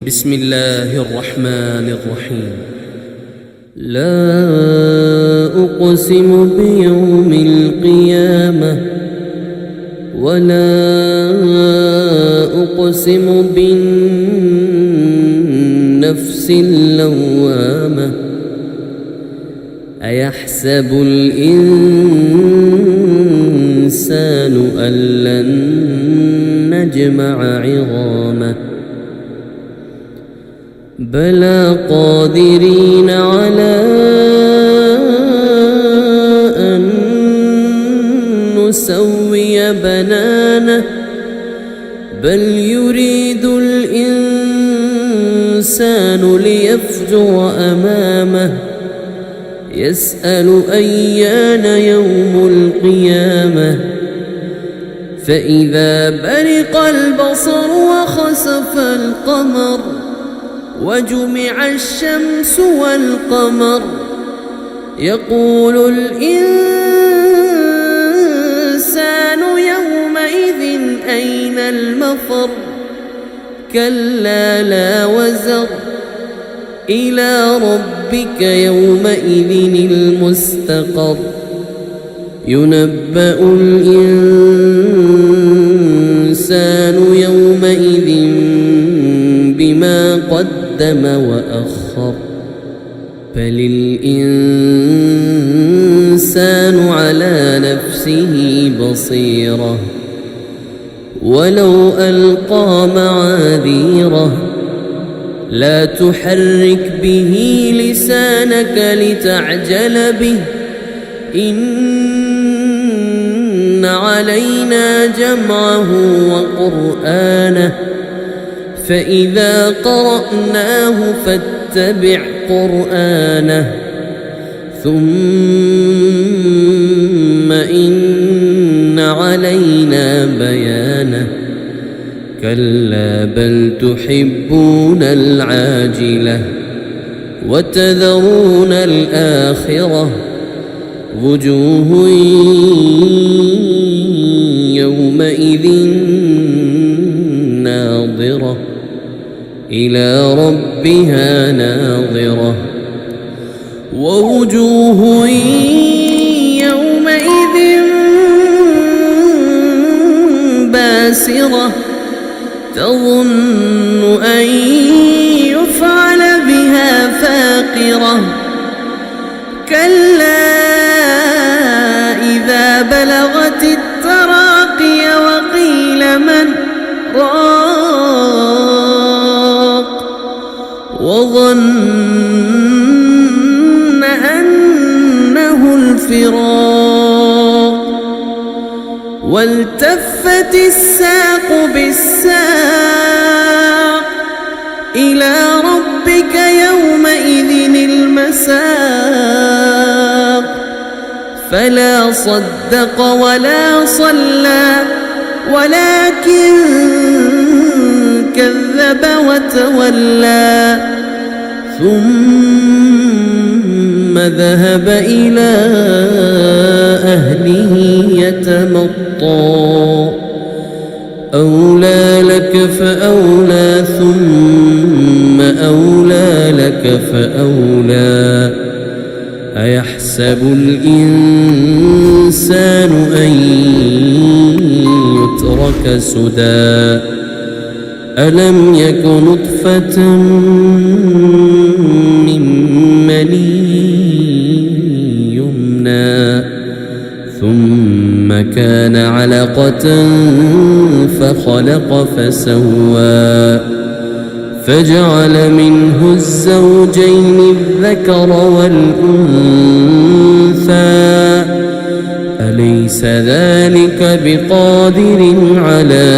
بسم الله الرحمن الرحيم. لا أقسم بيوم القيامة ولا أقسم بالنفس اللوامة أيحسب الإنسان أن لن نجمع عظامه بلى قادرين على أن نسوي بنانه بل يريد الإنسان ليفجر أمامه يسأل أيان يوم القيامة فإذا برق البصر وخسف القمر وجمع الشمس والقمر يقول الإنسان يومئذ أين المفر كلا لا وزر إلى ربك يومئذ المستقر ينبأ الإنسان يومئذ بما قدم وأخر بل الإنسان على نفسه بصيرة ولو ألقى معاذيره لا تحرك به لسانك لتعجل به إن علينا جمعه وقرآنه فإذا قرأناه فاتبع قرآنه ثم إن علينا بيانه كلا بل تحبون العاجلة وتذرون الآخرة وجوه يومئذ ناظرة إلى ربها ناظرة ووجوه يومئذ باسرة تظن أن يفعل بها فاقرة كلا إذا بلغت التراقي وقيل من راق وظن أنه الفراق والتفت الساق بالساق إلى ربك يومئذ المساق فلا صدق ولا صلى ولكن كذب وتولى ثم ذهب إلى أهله يتمطى أولى لك فأولى ثم أولى لك فأولى أيحسب الإنسان أن يترك سدى ألم يك نطفة من مني يمنى ثم كان علقة فخلق فسوى فجعل منه الزوجين الذكر والأنثى أليس ذلك بقادر على